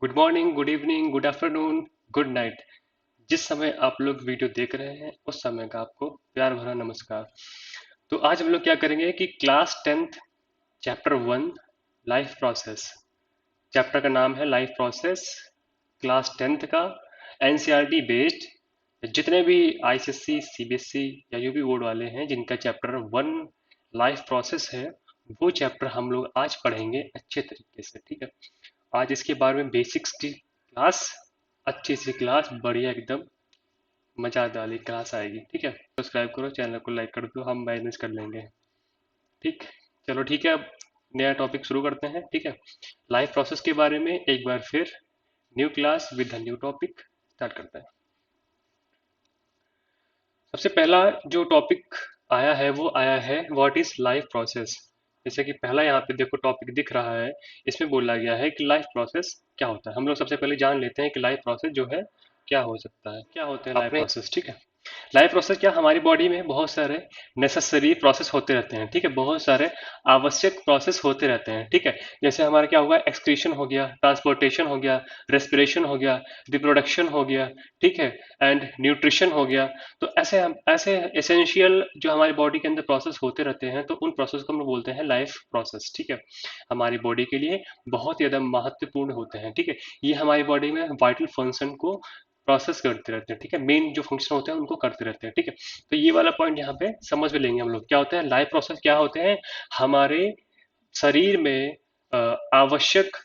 Good morning, good evening, good afternoon, good night. जिस समय आप लोग वीडियो देख रहे हैं उस समय का आपको प्यार भरा नमस्कार। तो आज हम लोग क्या करेंगे कि class tenth chapter one life process. Chapter का नाम है लाइफ प्रोसेस। क्लास टेंथ का एनसीईआरटी बेस्ड जितने भी आईसीएससी, सीबीएसई या यूपी बोर्ड वाले हैं जिनका चैप्टर वन लाइफ प्रोसेस है, वो चैप्टर हम लोग आज पढ़ेंगे अच्छे तरीके से। ठीक है, आज इसके बारे में बेसिक्स की क्लास, अच्छी सी क्लास, बढ़िया एकदम मजा वाली क्लास आएगी। ठीक है, सब्सक्राइब करो, चैनल को लाइक कर दो, हम मैनेज कर लेंगे। ठीक, चलो ठीक है, अब नया टॉपिक शुरू करते हैं। ठीक है, लाइफ प्रोसेस के बारे में एक बार फिर new class with new topic start करते हैं। सबसे पहला जो टॉपिक आया है वो आया है व्हाट इज लाइफ प्रोसेस। जैसे कि पहला यहाँ पे देखो टॉपिक दिख रहा है, इसमें बोला गया है कि लाइफ प्रोसेस क्या होता है। हम लोग सबसे पहले जान लेते हैं कि लाइफ प्रोसेस जो है क्या हो सकता है, क्या होते हैं लाइफ प्रोसेस। ठीक है, लाइफ प्रोसेस क्या, हमारी बॉडी में बहुत सारे नेसेसरी प्रोसेस होते रहते हैं। ठीक है, बहुत सारे आवश्यक प्रोसेस होते रहते हैं। ठीक है, जैसे हमारा क्या हुआ, एक्सक्रीशन हो गया, ट्रांसपोर्टेशन हो गया, रेस्पिरेशन हो गया, रिप्रोडक्शन हो गया। ठीक है, एंड न्यूट्रिशन हो गया। तो ऐसे हम ऐसे एसेंशियल जो हमारी बॉडी के अंदर प्रोसेस होते रहते हैं, तो उन प्रोसेस को हम लोग बोलते हैं लाइफ प्रोसेस। ठीक है, हमारी बॉडी के लिए बहुत ज़्यादा महत्वपूर्ण होते हैं। ठीक है, ये हमारी बॉडी में वाइटल फंक्शन को प्रोसेस करते रहते हैं। ठीक है, मेन जो फंक्शन होते हैं उनको करते रहते हैं। ठीक है, तो ये वाला पॉइंट यहाँ पे समझ में लेंगे हम लोग, क्या होते हैं लाइफ प्रोसेस, क्या होते हैं हमारे शरीर में आवश्यक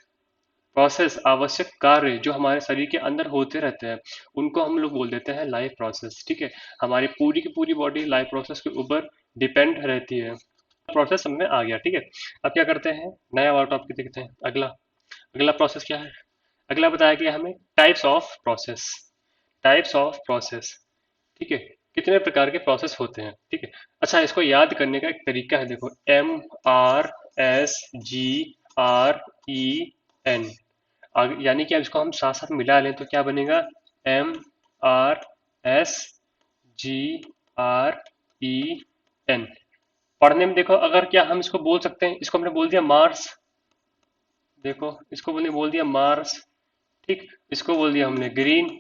प्रोसेस, आवश्यक कार्य जो हमारे शरीर के अंदर होते रहते हैं, उनको हम लोग बोल देते हैं लाइफ प्रोसेस। ठीक है, हमारी पूरी की पूरी बॉडी लाइफ प्रोसेस के ऊपर डिपेंड रहती है। प्रोसेस समझ में आ गया। ठीक है, अब क्या करते हैं, नया वाला टॉपिक देखते हैं। अगला अगला प्रोसेस क्या है, अगला बताया गया हमें types of process. Types of process, ठीक है, कितने प्रकार के प्रोसेस होते हैं। ठीक है, अच्छा इसको याद करने का एक तरीका है, देखो MRSGREN, यानी कि अब इसको हम साथ साथ मिला लें तो क्या बनेगा, MRSGREN। पढ़ने में देखो, अगर क्या हम इसको बोल सकते हैं, इसको हमने बोल दिया मार्स, देखो इसको हमने बोल दिया मार्स। ठीक, इसको बोल दिया हमने ग्रीन,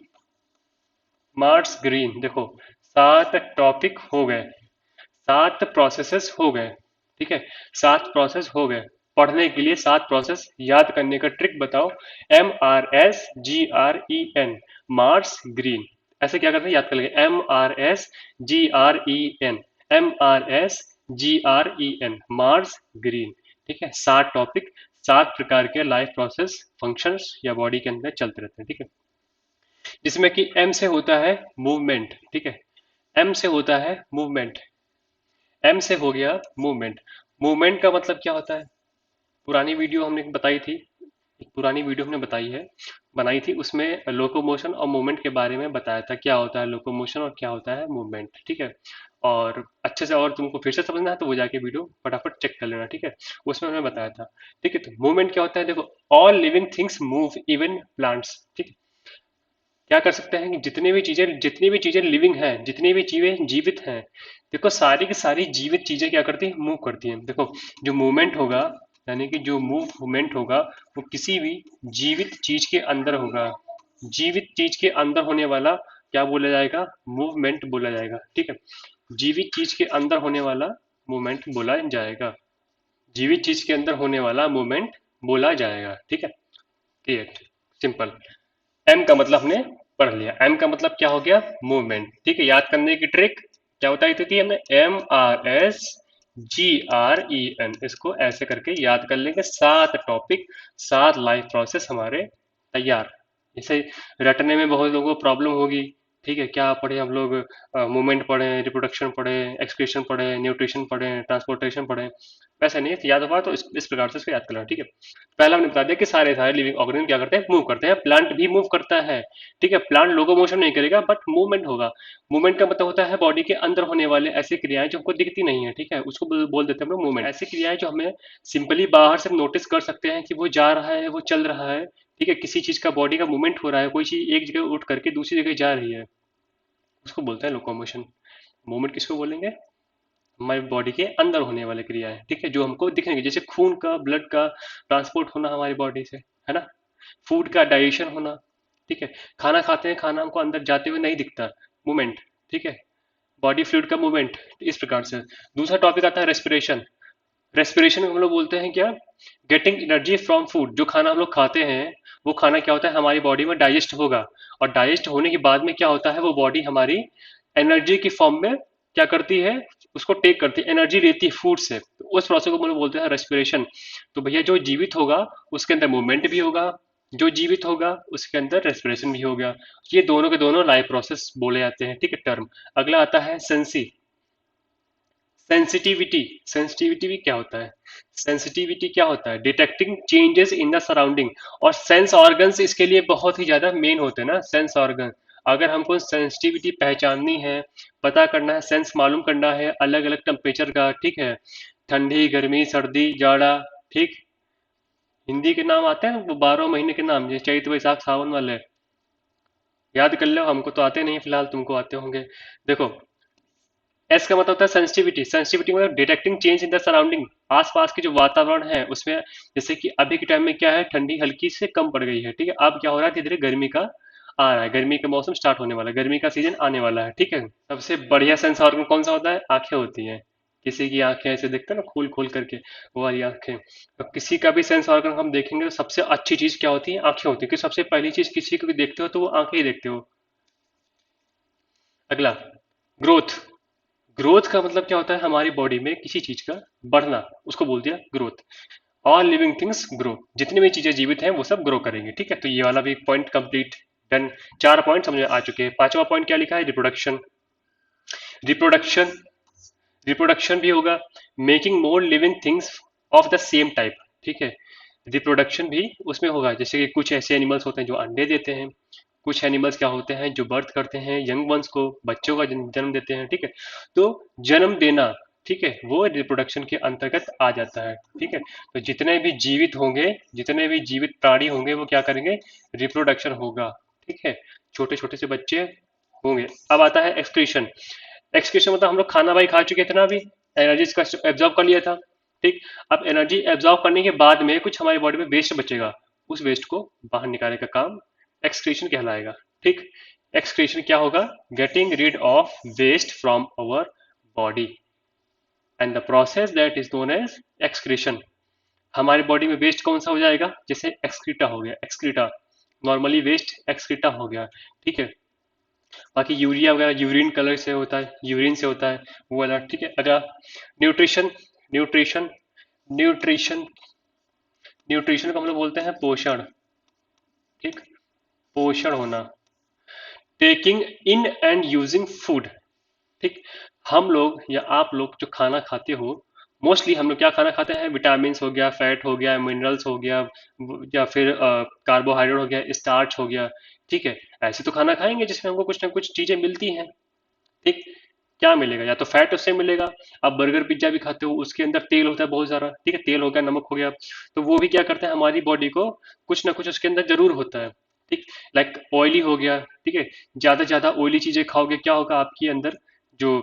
मार्स ग्रीन। देखो 7 टॉपिक हो गए, 7 प्रोसेसेस हो गए। ठीक है, 7 प्रोसेस हो गए, पढ़ने के लिए 7 प्रोसेस याद करने का ट्रिक बताओ। MRSGREN, मार्स ग्रीन, ऐसे क्या करते हैं, याद कर लेंगे MRSGREN, MRSGREN, मार्स ग्रीन। ठीक है, 7 टॉपिक, 7 प्रकार के लाइफ प्रोसेस फंक्शंस या बॉडी के अंदर चलते रहते हैं। ठीक है, जिसमें कि एम से होता है मूवमेंट। ठीक है, एम से होता है मूवमेंट, एम से हो गया मूवमेंट। मूवमेंट का मतलब क्या होता है, पुरानी वीडियो हमने बताई थी, एक पुरानी वीडियो हमने बताई है, बनाई थी, उसमें लोकोमोशन और मूवमेंट के बारे में बताया था, क्या होता है लोकोमोशन और क्या होता है मूवमेंट। ठीक है, और अच्छे से और तुमको फिर से समझना है तो वो जाके वीडियो फटाफट चेक कर लेना। ठीक है, उसमें हमने बताया था। ठीक है, तो मूवमेंट क्या होता है, देखो all living things move, even plants. ठीक है, क्या कर सकते हैं कि जितनी भी चीजें लिविंग हैं, जितनी भी चीजें जीवित हैं, देखो सारी की सारी जीवित चीजें क्या करती हैं, मूव करती हैं। देखो जो मूवमेंट होगा, यानी कि जो मूवमेंट होगा, वो किसी भी जीवित चीज के अंदर होगा। जीवित चीज के अंदर होने वाला क्या बोला जाएगा, मूवमेंट बोला जाएगा। ठीक है, जीवित चीज के अंदर होने वाला मूवमेंट बोला जाएगा, जीवित चीज के अंदर होने वाला मूवमेंट बोला जाएगा। ठीक है, क्लियर, सिंपल। एम का मतलब हमने पढ़ लिया, एम का मतलब क्या हो गया, मूवमेंट। ठीक है, याद करने की ट्रिक क्या बताई थी हमने, MRSGREN, इसको ऐसे करके याद कर लेंगे। 7 टॉपिक, 7 लाइफ प्रोसेस हमारे तैयार। इसे रटने में बहुत लोगों को प्रॉब्लम होगी। ठीक है, क्या पढ़े हम लोग, मूवमेंट पढ़े, रिप्रोडक्शन पढ़े, एक्सक्रीशन पढ़े, न्यूट्रिशन पढ़े, ट्रांसपोर्टेशन पढ़े, वैसे नहीं याद हुआ तो इस प्रकार से इसको याद करना। ठीक है, पहला हमने बता दिया कि सारे सारे लिविंग ऑर्गेनिज्म क्या करते हैं, मूव करते हैं, प्लांट भी मूव करता है। ठीक है, प्लांट लोकोमोशन नहीं करेगा बट मूवमेंट होगा। मूवमेंट का मतलब होता है बॉडी के अंदर होने वाले ऐसी क्रियाएं जो हमको दिखती नहीं है। ठीक है, उसको बोल देते हैं हम लोग मूवमेंट। ऐसी क्रियाएं जो हमें सिंपली बाहर से नोटिस कर सकते हैं कि वो जा रहा है, वो चल रहा है। ठीक है, किसी चीज का बॉडी का मूवमेंट हो रहा है, कोई चीज एक जगह उठ करके दूसरी जगह जा रही है, उसको बोलते हैं लोकोमोशन। मूवमेंट किसको बोलेंगे, हमारी बॉडी के अंदर होने वाली क्रिया है। ठीक है, जो हमको दिखेंगे, जैसे खून का, ब्लड का ट्रांसपोर्ट होना हमारी बॉडी से, है ना। फूड का डाइजेशन होना, ठीक है। खाना खाते हैं, खाना हमको अंदर जाते हुए नहीं दिखता, मूवमेंट, ठीक है, बॉडी फ्लूइड का मूवमेंट, इस प्रकार से। दूसरा टॉपिक आता है रेस्पिरेशन। रेस्पिरेशन में हम लोग बोलते हैं क्या, गेटिंग एनर्जी फ्रॉम फूड। जो खाना हम लोग खाते हैं वो खाना क्या होता है, हमारी बॉडी में डाइजेस्ट होगा, और डाइजेस्ट होने के बाद में क्या होता है, वो बॉडी हमारी एनर्जी की फॉर्म में क्या करती है, उसको टेक करती है, एनर्जी लेती है फूड से। तो उस प्रोसेस को हम लोग बोलते हैं रेस्पिरेशन। तो भैया जो जीवित होगा उसके अंदर मूवमेंट भी होगा, जो जीवित होगा उसके अंदर रेस्पिरेशन भी होगा। ये दोनों के दोनों लाइफ प्रोसेस बोले जाते हैं, ठीक है, टर्म। अगला आता है सेंसी, सेंसिटिविटी। सेंसिटिविटी भी क्या होता है, सेंसिटिविटी क्या होता है, detecting changes in the surrounding. और सेंस ऑर्गन्स इसके लिए बहुत ही ज्यादा मेन होते हैं ना, सेंस ऑर्गन। अगर हमको सेंसिटिविटी पहचाननी है, पता करना है, सेंस मालूम करना है अलग अलग टेम्परेचर का, ठीक है, ठंडी गर्मी सर्दी जाड़ा, ठीक। हिंदी के नाम आते हैं वो 12 महीने के नाम, जैसे चैत वैशाख सावन वाले, याद कर लो, हमको तो आते नहीं, फिलहाल तुमको आते होंगे। देखो, एस का मतलब होता है सेंसिटिविटी। सेंसिटिविटी मतलब detecting change in the surrounding, आसपास के जो वातावरण है उसमें। जैसे कि अभी के टाइम में क्या है, ठंडी हल्की से कम पड़ गई है, ठीक है, अब क्या हो रहा है, धीरे धीरे गर्मी का आ रहा है, गर्मी का मौसम स्टार्ट होने वाला है, गर्मी का सीजन आने वाला है, ठीक है। सबसे बढ़िया सेंस ऑर्गन कौन सा होता है, आंखें होती हैं। किसी की आंखें ऐसे देखते हैं ना, खोल खोल करके, वो वाली आंखें। तो किसी का भी सेंस ऑर्गन हम देखेंगे तो सबसे अच्छी चीज क्या होती है, आंखें होती है, क्योंकि सबसे पहली चीज किसी को भी देखते हो तो वो आंखें ही देखते हो। अगला, ग्रोथ। ग्रोथ का मतलब क्या होता है, हमारी बॉडी में किसी चीज का बढ़ना, उसको बोल दिया growth. All living things grow, जितनी भी चीजें जीवित हैं वो सब ग्रो करेंगे, ठीक है। तो ये वाला भी पॉइंट कंप्लीट, डन। 4 पॉइंट समझ में आ चुके हैं। पांचवा पॉइंट क्या लिखा है, रिप्रोडक्शन। रिप्रोडक्शन, रिप्रोडक्शन भी होगा, making more living things of the same type, ठीक है। रिप्रोडक्शन भी उसमें होगा, जैसे कि कुछ ऐसे एनिमल्स होते हैं जो अंडे देते हैं, कुछ एनिमल्स क्या होते हैं जो बर्थ करते हैं, यंग वंस को, बच्चों का जन्म देते हैं, ठीक है। तो जन्म देना, ठीक है, वो रिप्रोडक्शन के अंतर्गत आ जाता है, ठीक है। तो जितने भी जीवित होंगे, जितने भी जीवित प्राणी होंगे वो क्या करेंगे, रिप्रोडक्शन होगा, ठीक है, छोटे छोटे से बच्चे होंगे। अब आता है एक्सक्रीशन। एक्सक्रीशन मतलब हम लोग खाना भाई खा चुके थे ना, अभी एनर्जी इसका एब्जॉर्ब कर लिया था, ठीक। अब एनर्जी एब्जॉर्ब करने के बाद में कुछ हमारी बॉडी में वेस्ट बचेगा, उस वेस्ट को बाहर निकालने का काम एक्सक्रीशन कहलाएगा, ठीक। एक्सक्रीशन क्या होगा, getting rid of waste from our body, and the process that is known as excretion. हमारी बॉडी में वेस्ट कौन सा हो जाएगा, जैसे एक्सक्रीटा हो गया, एक्सक्रीटा, नॉर्मली वेस्ट एक्सक्रीटा हो गया, ठीक है। बाकी यूरिया वगैरह यूरिन कलर से होता है, यूरिन से होता है वो वाला, ठीक है। अगला, न्यूट्रिशन। न्यूट्रिशन, न्यूट्रिशन, न्यूट्रिशन को हम लोग बोलते हैं पोषण, ठीक, पोषण होना। Taking in and using food, ठीक। हम लोग या आप लोग जो खाना खाते हो, मोस्टली हम लोग क्या खाना खाते हैं, विटामिन हो गया, फैट हो गया, मिनरल्स हो गया, या फिर कार्बोहाइड्रेट हो गया, स्टार्च हो गया, ठीक है। ऐसे तो खाना खाएंगे जिसमें हमको कुछ ना कुछ चीजें मिलती हैं, ठीक। क्या मिलेगा, या तो फैट उससे मिलेगा। आप बर्गर पिज्जा भी खाते हो, उसके अंदर तेल होता है बहुत सारा, ठीक है, तेल हो गया, नमक हो गया, तो वो भी क्या करता है, हमारी बॉडी को कुछ ना कुछ उसके अंदर जरूर होता है, ठीक। लाइक ऑयली हो गया, ठीक है, ज्यादा ऑयली चीजें खाओगे क्या होगा, आपके अंदर जो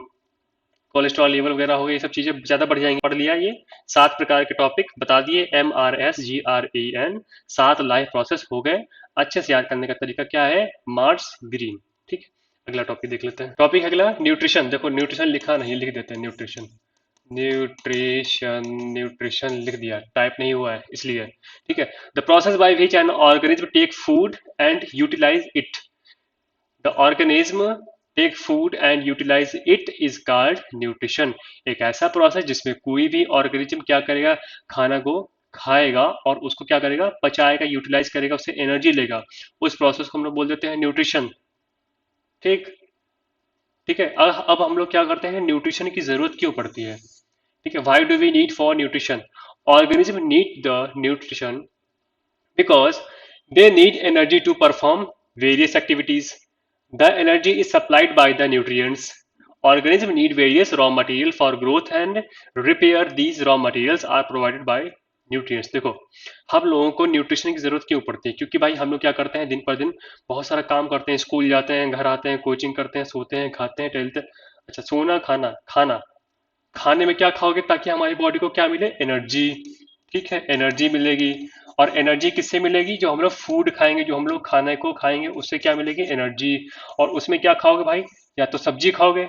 कोलेस्ट्रॉल लेवल वगैरह हो गए, ये सब चीजें ज्यादा बढ़ जाएंगी। पढ़ लिया ये 7 प्रकार के टॉपिक बता दिए, MRSGRAN, 7 लाइफ प्रोसेस हो गए। अच्छे से याद करने का तरीका क्या है, मार्स ग्रीन, ठीक है। अगला टॉपिक देख लेते हैं। टॉपिक अगला न्यूट्रिशन। देखो न्यूट्रिशन लिखा नहीं, लिख देते हैं न्यूट्रिशन। न्यूट्रिशन, न्यूट्रिशन लिख दिया, टाइप नहीं हुआ है इसलिए, ठीक है। The process by which an organism take food and utilise it, the organism take food and utilise it is called nutrition. एक ऐसा प्रोसेस जिसमें कोई भी ऑर्गेनिज्म क्या करेगा, खाना को खाएगा और उसको क्या करेगा, पचाएगा, यूटिलाइज करेगा, उससे एनर्जी लेगा, उस प्रोसेस को हम लोग बोल देते हैं न्यूट्रिशन, ठीक। ठीक है, अब हम लोग क्या करते हैं, न्यूट्रिशन की जरूरत क्यों पड़ती है, ठीक है। Why do we need for nutrition, organism need the nutrition because they need energy to perform various activities. The energy is supplied by the nutrients. Organisms need various raw material for growth and repair. These raw materials are provided by nutrients. देखो, हम लोगों को nutrition की जरूरत क्यों पड़ती है, क्योंकि भाई हम लोग क्या करते हैं, दिन पर दिन बहुत सारा काम करते हैं, स्कूल जाते हैं, घर आते हैं, कोचिंग करते हैं, सोते हैं, खाते हैं, टहलते हैं। अच्छा, सोना, खाना, खाना, खाने में क्या खाओगे ताकि हमारी बॉडी को क्या मिले, एनर्जी, ठीक है, एनर्जी मिलेगी। और एनर्जी किससे मिलेगी? जो हम लोग फूड खाएंगे, जो हम लोग खाने को खाएंगे उससे क्या मिलेगी? एनर्जी। और उसमें क्या खाओगे भाई? या तो सब्जी खाओगे,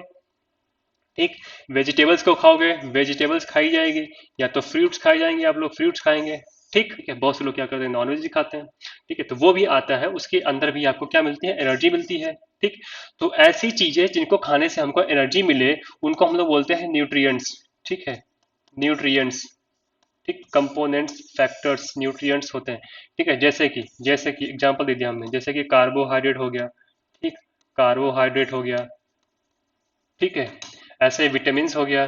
ठीक, वेजिटेबल्स को खाओगे, वेजिटेबल्स खाई जाएगी, या तो फ्रूट्स खाए जाएंगे, आप लोग फ्रूट्स खाएंगे, ठीक है। बहुत से लोग क्या करते हैं, नॉनवेज भी खाते हैं, ठीक है, तो वो भी आता है, उसके अंदर भी आपको क्या मिलती है? एनर्जी मिलती है, ठीक। तो ऐसी चीजें जिनको खाने से हमको एनर्जी मिले, उनको हम लोग बोलते हैं न्यूट्रिएंट्स, ठीक है, न्यूट्रिएंट्स, ठीक, कंपोनेंट्स, फैक्टर्स, न्यूट्रिएंट्स होते हैं, ठीक है। जैसे कि एग्जांपल दे दिया हमने, जैसे कि कार्बोहाइड्रेट हो गया, ठीक, कार्बोहाइड्रेट हो गया, ठीक है। ऐसे विटामिन्स हो गया,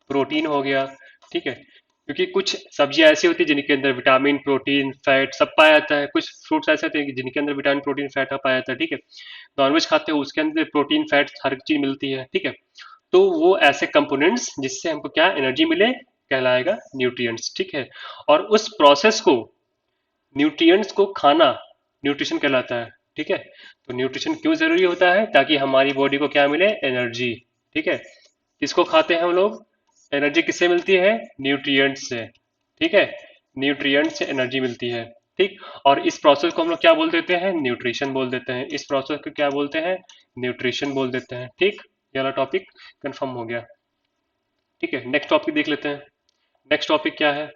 प्रोटीन हो गया, ठीक है। क्योंकि कुछ सब्जियां ऐसी होती है जिनके अंदर विटामिन, प्रोटीन, फैट सब पाया जाता है, कुछ फ्रूट्स ऐसे होते हैं कि जिनके अंदर विटामिन, प्रोटीन, फैट पाया जाता है, ठीक है। नॉनवेज खाते हो उसके अंदर प्रोटीन, फैट हर चीज मिलती है, ठीक है। तो वो ऐसे कंपोनेंट्स जिससे हमको क्या एनर्जी मिले कहलाएगा न्यूट्रिएंट्स, ठीक है। और उस प्रोसेस को, न्यूट्रिएंट्स को खाना न्यूट्रिशन कहलाता है, ठीक है। तो न्यूट्रिशन क्यों जरूरी होता है? ताकि हमारी बॉडी को क्या मिले? एनर्जी, ठीक है। किसको खाते हैं हम लोग? एनर्जी किससे मिलती है? न्यूट्रिएंट्स से, ठीक है। न्यूट्रिएंट्स से एनर्जी मिलती है, ठीक। और इस प्रोसेस को हम लोग क्या बोल देते हैं? न्यूट्रिशन बोल देते हैं। इस प्रोसेस को क्या बोलते हैं? न्यूट्रिशन बोल देते हैं, ठीक। ये वाला टॉपिक कंफर्म हो गया, ठीक है। नेक्स्ट टॉपिक देख लेते हैं। नेक्स्ट टॉपिक क्या है?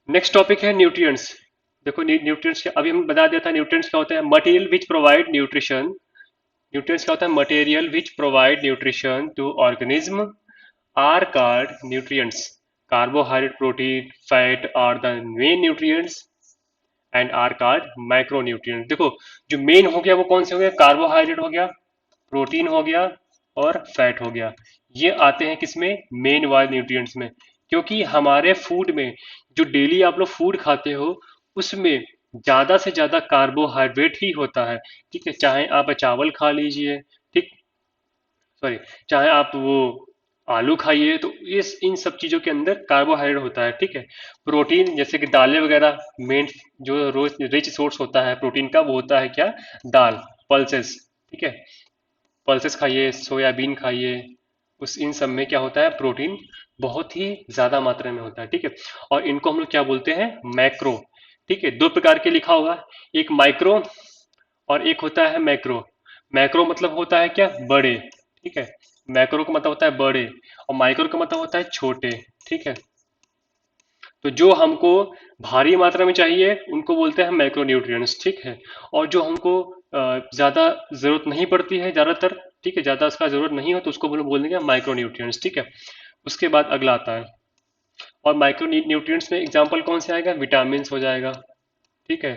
नेक्स्ट टॉपिक है न्यूट्रिएंट्स। देखो न्यूट्रिएंट्स क्या, अभी हम बता दिया था न्यूट्रिएंट्स क्या होते हैं। Material which provide nutrition, nutrients क्या होता है? Material which provide nutrition to organism are called nutrients. Carbohydrate, protein, fat are the main nutrients and are called micro nutrients. देखो, जो मेन हो गया वो कौन से हो गया? कार्बोहाइड्रेट हो गया, प्रोटीन हो गया और फैट हो गया। ये आते हैं किसमें? मेन वाले न्यूट्रिएंट्स में। क्योंकि हमारे फूड में, जो डेली आप लोग फूड खाते हो, उसमें ज्यादा से ज्यादा कार्बोहाइड्रेट ही होता है, ठीक है। चाहे आप चावल खा लीजिए, ठीक, सॉरी, चाहे आप वो आलू खाइए, तो इस इन सब चीजों के अंदर कार्बोहाइड्रेट होता है, ठीक है। प्रोटीन जैसे कि दालें वगैरह, मेन जो रोज रिच सोर्स होता है प्रोटीन का, वो होता है क्या? दाल, पल्सेस, ठीक है। पल्सेस खाइए, सोयाबीन खाइए, उस इन सब में क्या होता है? प्रोटीन बहुत ही ज्यादा मात्रा में होता है, ठीक है। और इनको हम लोग क्या बोलते हैं? मैक्रो, ठीक है। दो प्रकार के लिखा होगा, एक माइक्रो और एक होता है मैक्रो। मैक्रो मतलब होता है क्या? बड़े, ठीक है। मैक्रो का मतलब होता है बड़े, और माइक्रो का मतलब होता है छोटे, ठीक है। तो जो हमको भारी मात्रा में चाहिए उनको बोलते हैं मैक्रोन्यूट्रिएंट्स, ठीक है। और जो हमको ज्यादा जरूरत नहीं पड़ती है ज्यादातर, ठीक है, ज्यादा उसका जरूरत नहीं हो, तो उसको बोल देंगे माइक्रोन्यूट्रिएंट्स, ठीक है। उसके बाद अगला आता है, और माइक्रोन्यूट्रिएंट्स में एग्जांपल कौन से आएगा? विटामिन हो जाएगा, ठीक है,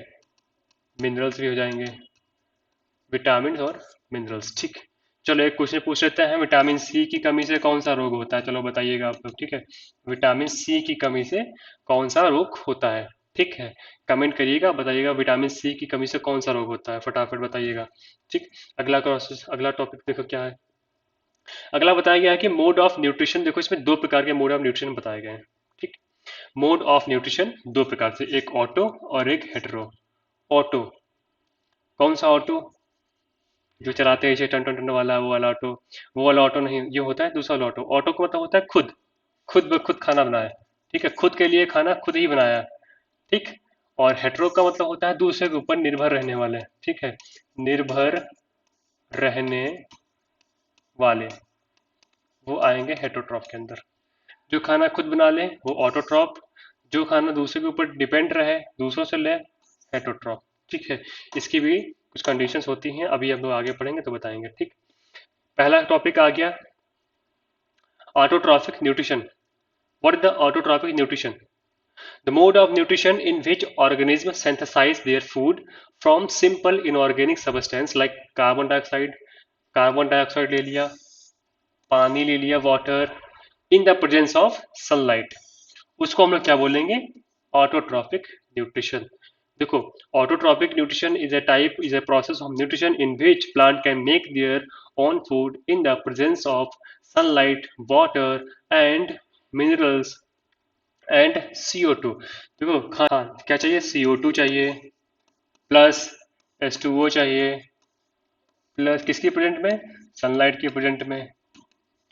मिनरल्स भी हो जाएंगे, विटामिन और मिनरल्स, ठीक। चलो एक क्वेश्चन पूछ लेते हैं, विटामिन सी की कमी से कौन सा रोग होता है? चलो बताइएगा आप लोग, ठीक है। विटामिन सी की कमी से कौन सा रोग होता है? ठीक है, कमेंट करिएगा, बताइएगा विटामिन सी की कमी से कौन सा रोग होता है, फटाफट बताइएगा, ठीक। अगला प्रोसेस, अगला टॉपिक देखो क्या है। अगला बताया गया है कि मोड ऑफ न्यूट्रिशन। देखो इसमें दो प्रकार के मोड ऑफ न्यूट्रिशन बताए गए हैं, ठीक। मोड ऑफ न्यूट्रिशन दो प्रकार से, एक ऑटो और एक हेटेरो। ऑटो, कौन सा ऑटो? जो चलाते हैं इसे टन टन टन वाला, वो वाला ऑटो। वो वाला ऑटो नहीं, ये होता है दूसरा वाला ऑटो। ऑटो का मतलब होता है खुद, खुद ब खुद खाना बनाए, ठीक है, खुद के लिए खाना खुद ही बनाया, ठीक। और हेट्रो का मतलब होता है दूसरे के ऊपर निर्भर रहने वाले, ठीक है, निर्भर रहने वाले, वो आएंगे हेटरोट्रॉफ के अंदर। जो खाना खुद बना ले वो ऑटोट्रॉफ, जो खाना दूसरे के ऊपर डिपेंड रहे, दूसरों से ले, हेटरोट्रॉफ, ठीक है। इसकी भी कुछ कंडीशंस होती हैं, अभी हम लोग आगे पढ़ेंगे तो बताएंगे, ठीक। पहला टॉपिक आ गया autotrophic nutrition. What is the autotrophic nutrition? The mode of nutrition in which organisms synthesize their food from simple inorganic substance like carbon dioxide ले लिया, पानी ले लिया, water, in the presence of sunlight, उसको हम लोग क्या बोलेंगे? Autotrophic nutrition. देखो, autotrophic nutrition is a process of nutrition in which plant can make their own food in the presence of sunlight, water and minerals and CO2। देखो क्या चाहिए? CO2 चाहिए, प्लस H2O चाहिए, प्लस किसकी present में? Sunlight की present में,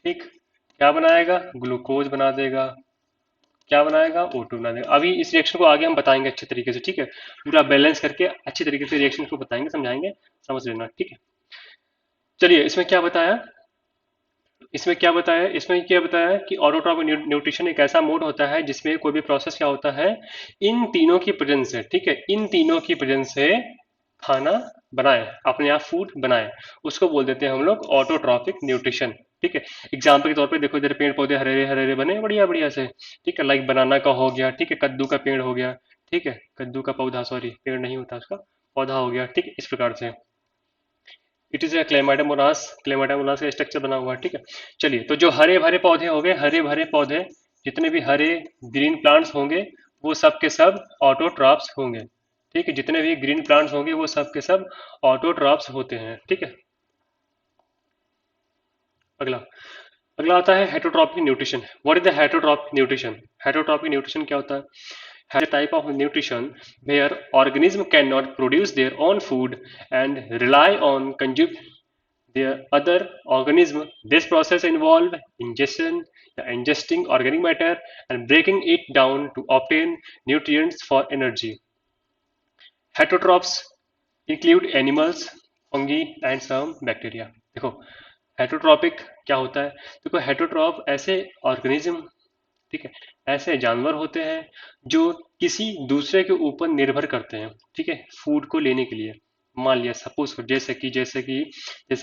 ठीक। क्या बनाएगा? ग्लूकोज बना देगा, क्या बनाएगा, O2 बना देगा। अभी इस रिएक्शन को आगे हम बताएंगे अच्छे तरीके से, ठीक है, पूरा बैलेंस करके अच्छे तरीके से रिएक्शन को बताएंगे, समझाएंगे, समझ लेना, ठीक है। चलिए, इसमें क्या बताया कि ऑटोट्रॉपिक न्यूट्रिशन एक ऐसा मोड होता है जिसमें कोई भी प्रोसेस क्या होता है, इन तीनों की प्रेजेंस से, ठीक है, इन तीनों की प्रेजेंस से खाना बनाए, अपने आप फूड बनाए, उसको बोल देते हैं हम लोग ऑटोट्रॉपिक न्यूट्रिशन, ठीक है। एग्जाम्पल के तौर पे देखो, इधर पेड़ पौधे हरे हरे हरे बने बढ़िया बढ़िया से, ठीक है, लाइक बनाना का हो गया, ठीक है, कद्दू का पेड़ हो गया, ठीक है, कद्दू का पौधा, सॉरी पेड़ नहीं होता उसका, पौधा हो गया, ठीक है, इस प्रकार से। इट इज ए क्लेमाटामोनास का स्ट्रक्चर बना हुआ है, ठीक है। चलिए, तो जो हरे भरे पौधे हो गए, हरे भरे पौधे, जितने भी हरे ग्रीन प्लांट्स होंगे, वो सब के सब ऑटोट्रॉप्स होंगे, ठीक है, जितने भी ग्रीन प्लांट्स होंगे वो सब के सब ऑटोट्रॉप्स होते हैं, ठीक है। अगला अगला आता है heterotrophic nutrition. What is the heterotrophic nutrition? Heterotrophic nutrition क्या होता है? Has a type of nutrition where organism cannot produce their own food and rely on consume their other organism. This process involve ingesting organic matter and breaking it down to obtain nutrients for energy. Heterotrophs include animals, fungi and some bacteria. देखो, heterotrophic क्या होता है? देखो, हेटरोट्रॉप ऐसे organism, ठीक है, ऐसे जानवर होते हैं जो किसी दूसरे के ऊपर निर्भर करते हैं, ठीक है, फूड को लेने के लिए। मान लिया सपोज, जैसे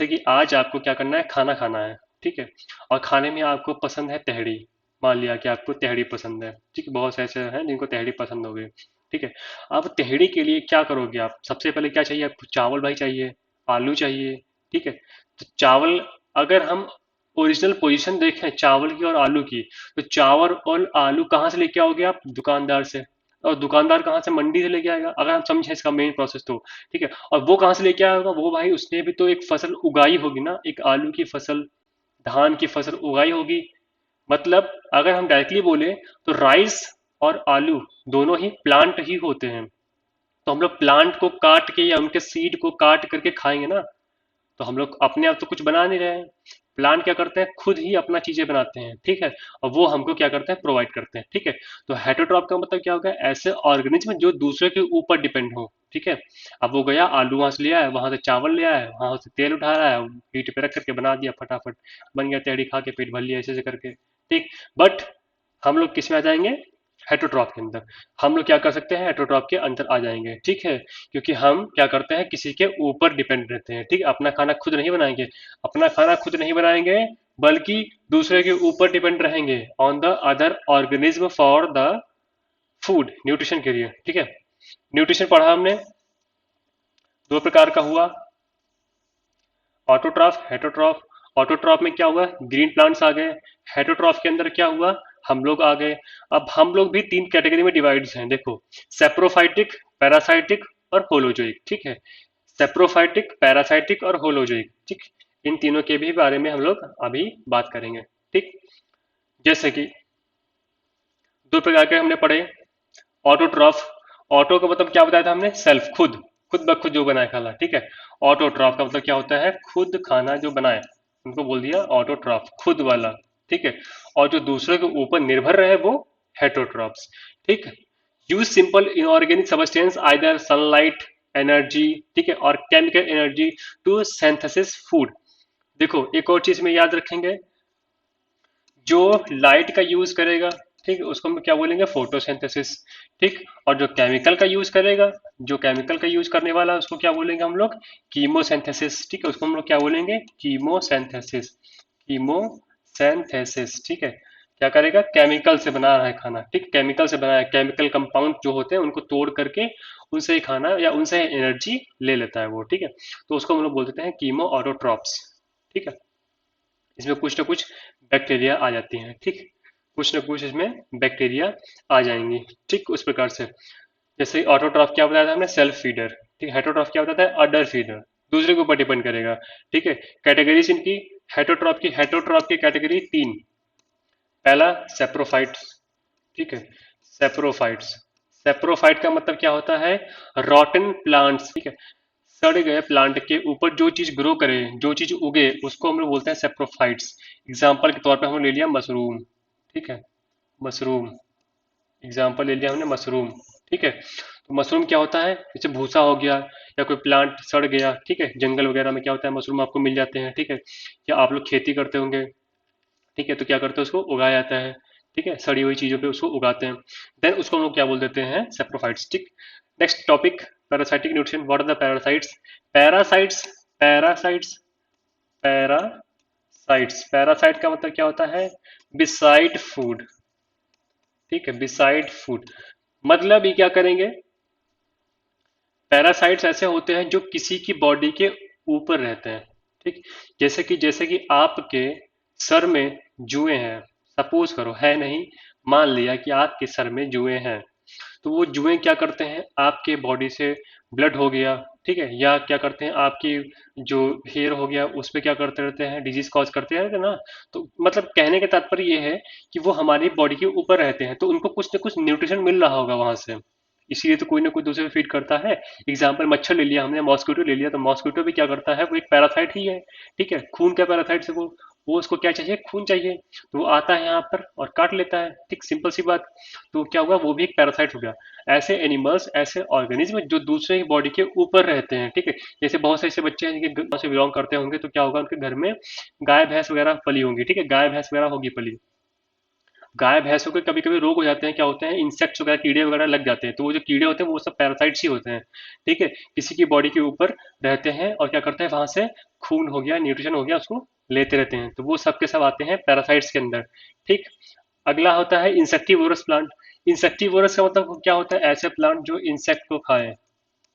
कि आज आपको क्या करना है, खाना खाना है, ठीक है, और खाने में आपको पसंद है तहड़ी। मान लिया कि आपको तहड़ी पसंद है, ठीक है, बहुत से ऐसे हैं जिनको तहड़ी पसंद होगी, ठीक है। अब तहड़ी के लिए क्या करोगे आप? सबसे पहले क्या चाहिए आपको? चावल भाई चाहिए, आलू चाहिए, ठीक है। तो चावल, अगर हम ओरिजिनल पोजीशन देखें चावल की और आलू की, तो चावल और आलू कहाँ से लेके आओगे आप? दुकानदार से। और दुकानदार कहाँ से? मंडी से लेके आएगा, अगर हम समझें इसका मेन प्रोसेस तो, ठीक है। और वो कहाँ से लेके आएगा? वो भाई उसने भी तो एक फसल उगाई होगी ना, एक आलू की फसल, धान की फसल उगाई होगी। मतलब अगर हम डायरेक्टली बोले तो राइस और आलू दोनों ही प्लांट ही होते हैं। तो हम लोग प्लांट को काट के या उनके सीड को काट करके खाएंगे ना, तो हम लोग अपने आप तो कुछ बना नहीं रहे हैं। प्लांट क्या करते हैं? खुद ही अपना चीजें बनाते हैं, ठीक है, और वो हमको क्या करते हैं? प्रोवाइड करते हैं, ठीक है। तो हेटरोट्रॉप का मतलब क्या होगा? ऐसे ऑर्गेनिज्म जो दूसरे के ऊपर डिपेंड हो, ठीक है। अब वो गया, आलू वहां से ले आया, वहां से चावल ले आया, वहां से तेल उठा रहा है, हीट पे रख करके बना दिया, फटाफट बन गया, तैयारी खा के पेट भर लिया, ऐसे ऐसे करके, ठीक। बट हम लोग किस में आ जाएंगे? हेटरोट्रॉप के अंदर। हम लोग क्या कर सकते हैं? हेटरोट्रॉप के अंदर आ जाएंगे, ठीक है, क्योंकि हम क्या करते हैं? किसी के ऊपर डिपेंड रहते हैं, ठीक है, अपना खाना खुद नहीं बनाएंगे, अपना खाना खुद नहीं बनाएंगे, बल्कि दूसरे के ऊपर डिपेंड रहेंगे, on the other organism for the food, nutrition के लिए, ठीक है। न्यूट्रिशन पढ़ा हमने, दो प्रकार का हुआ, ऑटोट्रॉफ, हेटरोट्रॉफ। ऑटोट्रॉफ में क्या हुआ? ग्रीन प्लांट्स आ गए। हेटरोट्रॉफ के अंदर क्या हुआ? हम लोग आ गए। अब हम लोग भी तीन कैटेगरी में डिवाइड्स हैं, देखो, सेप्रोफाइटिक, पैरासाइटिक और होलोजोइक, ठीक है। सेप्रोफाइटिक, पैरासाइटिक और होलोजोइक, ठीक। इन तीनों के भी बारे में हम लोग अभी बात करेंगे, ठीक। जैसे कि दो प्रकार के हमने पढ़े, ऑटोट्रॉफ। ऑटो का मतलब क्या बताया था हमने? सेल्फ, खुद, खुद ब खुद जो बनाए खाना, ठीक है। ऑटोट्रॉफ का मतलब क्या होता है? खुद खाना जो बनाए, उनको बोल दिया ऑटोट्रॉफ, खुद वाला, ठीक है। और जो दूसरे के ऊपर निर्भर रहे वो हेटरोट्रॉफ्स, ठीक है। Use simple inorganic substance either sunlight energy, ठीक है, और chemical energy to synthesis food. देखो, एक और चीज में याद रखेंगे, जो लाइट का यूज करेगा, ठीक है, उसको हम क्या बोलेंगे? फोटोसिंथेसिस, ठीक। और जो केमिकल का यूज करेगा, जो केमिकल का यूज करने वाला है, उसको क्या बोलेंगे हम लोग? कीमोसिंथेसिस, ठीक है, उसको हम लोग क्या बोलेंगे? कीमोसिंथेसिस, कीमोसिंथेसिस, ठीक है। क्या करेगा? केमिकल से बना रहा है खाना, ठीक, केमिकल से बना है, केमिकल कंपाउंड जो होते हैं उनको तोड़ करके उनसे ही खाना या उनसे एनर्जी ले लेता है वो, ठीक है। तो उसको हम लोग बोल देते हैं कीमो ऑटोट्रॉप्स, ठीक है। इसमें कुछ ना कुछ बैक्टीरिया आ जाती हैं, ठीक, कुछ ना कुछ इसमें बैक्टीरिया आ जाएंगी, ठीक, उस प्रकार से। जैसे ऑटोट्रॉफ क्या बताया था हमने? सेल्फ फीडर, ठीक। हेटरोट्रॉफ क्या बताता है? अडर फीडर, दूसरे के ऊपर डिपेंड करेगा, ठीक है। कैटेगरीज इनकी, हेटरोट्रॉफ की कैटेगरी तीन। पहला सेप्रोफाइट, ठीक है, सेप्रोफाइट्स। सेप्रोफाइट का मतलब क्या होता है? रॉटन प्लांट्स, ठीक है, सड़ गए प्लांट के ऊपर जो चीज ग्रो करे, जो चीज उगे, उसको हम लोग बोलते हैं सेप्रोफाइट्स। एग्जाम्पल के तौर पे हम ले लिया मशरूम, ठीक है, मशरूम, एग्जाम्पल ले लिया हमने मशरूम। ठीक है, तो मशरूम क्या होता है, जैसे भूसा हो गया या कोई प्लांट सड़ गया, ठीक है, जंगल वगैरह में क्या होता है मशरूम आपको मिल जाते हैं, ठीक है, या आप लोग खेती करते होंगे, ठीक है, तो क्या करते हैं उसको उगाया जाता है, ठीक है, सड़ी हुई चीजों पे उसको उगाते हैं, देन उसको हम लोग क्या बोल देते हैं, सेप्रोफाइट्स। ठीक, next topic, parasitic nutrition. What are the parasites? Parasites, parasites, parasites, parasite का मतलब क्या होता है, बिसाइड फूड। ठीक है, बिसाइड फूड, मतलब ये क्या करेंगे, पैरासाइट्स ऐसे होते हैं जो किसी की बॉडी के ऊपर रहते हैं। ठीक, जैसे कि आपके सर में जुएं हैं, सपोज करो है नहीं, मान लिया कि आपके सर में जुएं हैं, तो वो जुएं क्या करते हैं, आपके बॉडी से ब्लड हो गया, ठीक है, या क्या करते हैं आपकी जो हेयर हो गया उस पे क्या करते रहते हैं, डिजीज कॉज करते रहते हैं ना। तो मतलब कहने का तात्पर्य ये है कि वो हमारी बॉडी के ऊपर रहते हैं, तो उनको कुछ ना कुछ न्यूट्रिशन मिल रहा होगा वहां से, इसीलिए तो कोई ना कोई दूसरे फीड करता है। एग्जाम्पल मच्छर ले लिया हमने, मॉस्किटो ले लिया, तो मॉस्किटो भी क्या करता है, वो एक पैरासाइट ही है। ठीक है, खून का पैरासाइट से वो उसको क्या चाहिए, खून चाहिए, तो वो आता है यहाँ पर और काट लेता है। ठीक, सिंपल सी बात, तो क्या हुआ, वो भी एक पैरासाइट हो गया। ऐसे एनिमल्स, ऐसे ऑर्गेनिज्म जो दूसरे ही बॉडी के ऊपर रहते हैं, ठीक है, जैसे बहुत से ऐसे बच्चे हैं जिनके गाँव से बिलोंग करते होंगे, तो क्या होगा उनके घर में गाय भैंस वगैरह पली होंगी, ठीक है, गाय भैंस वगैरह होगी पली, गाय भैंसों के कभी कभी रोग हो जाते हैं, क्या होते हैं, इंसेक्ट्स वगैरह कीड़े वगैरह लग जाते हैं, तो वो जो कीड़े होते हैं वो सब पैरासाइट्स ही होते हैं। ठीक है, किसी की बॉडी के ऊपर रहते हैं और क्या करते हैं, वहां से खून हो गया, न्यूट्रिशन हो गया, उसको लेते रहते हैं, तो वो सब के सब आते हैं पैरासाइट्स के अंदर। ठीक, अगला होता है इंसेक्टिवोरस प्लांट। इंसेक्टिवोरस का मतलब क्या होता है, ऐसे प्लांट जो इंसेक्ट को खाए।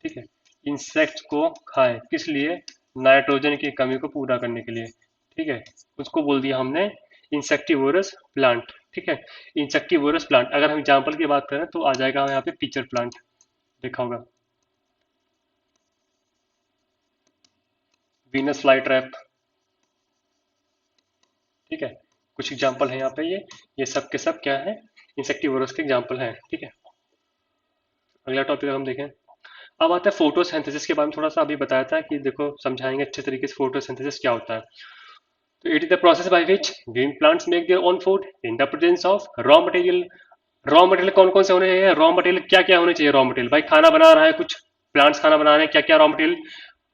ठीक है, इंसेक्ट को खाए किस लिए, नाइट्रोजन की कमी को पूरा करने के लिए। ठीक है, उसको बोल दिया हमने इंसेक्टिवोरस प्लांट। ठीक है, इंसेक्टिवोरस प्लांट, अगर हम एग्जांपल की बात करें तो आ जाएगा यहाँ पे पिक्चर प्लांट, देखा होगा, वीनस फ्लाई ट्रैप। ठीक है, कुछ एग्जांपल है यहाँ पे, ये सब के सब क्या है, इंसेक्टिवोरस के एग्जांपल हैं। ठीक है, अगला टॉपिक हम देखें, अब आता है फोटोसिंथेसिस के बारे में, थोड़ा सा अभी बताया था कि देखो समझाएंगे अच्छे तरीके से फोटोसिंथेसिस क्या होता है। तो it is the process by which green plants make their own food in the presence of raw material। Raw material कौन कौन से होने चाहिए, रॉ मटेरियल क्या क्या होने चाहिए, रॉ मटेरियल भाई खाना बना रहा है कुछ, प्लांट्स खाना बना रहे हैं, क्या क्या raw material,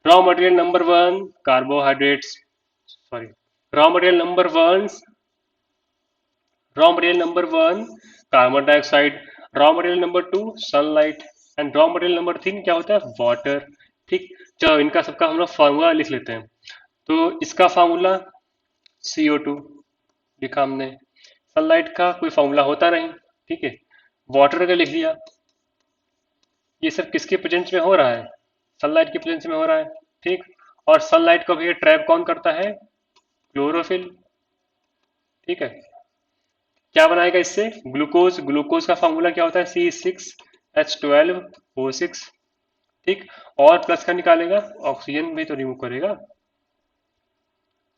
raw material number one carbohydrates, sorry, raw material number one, raw material number one carbon dioxide, raw material number two sunlight, and raw material number three क्या होता है, वाटर। ठीक, चलो इनका सबका हम लोग फार्मूला लिख लेते हैं। तो इसका फार्मूला CO2 लिखा हमने, सनलाइट का कोई फॉर्मूला होता नहीं, ठीक है, वाटर का लिख लिया, ये सब किसके प्रेजेंस में हो रहा है, सनलाइट के प्रेजेंस में हो रहा है। ठीक, और सनलाइट को भी ट्रैप कौन करता है, क्लोरोफिल। ठीक है, क्या बनाएगा इससे, ग्लूकोज, ग्लूकोज का फॉर्मूला क्या होता है, C6H12O6। ठीक, और प्लस का निकालेगा, ऑक्सीजन भी तो रिमूव करेगा।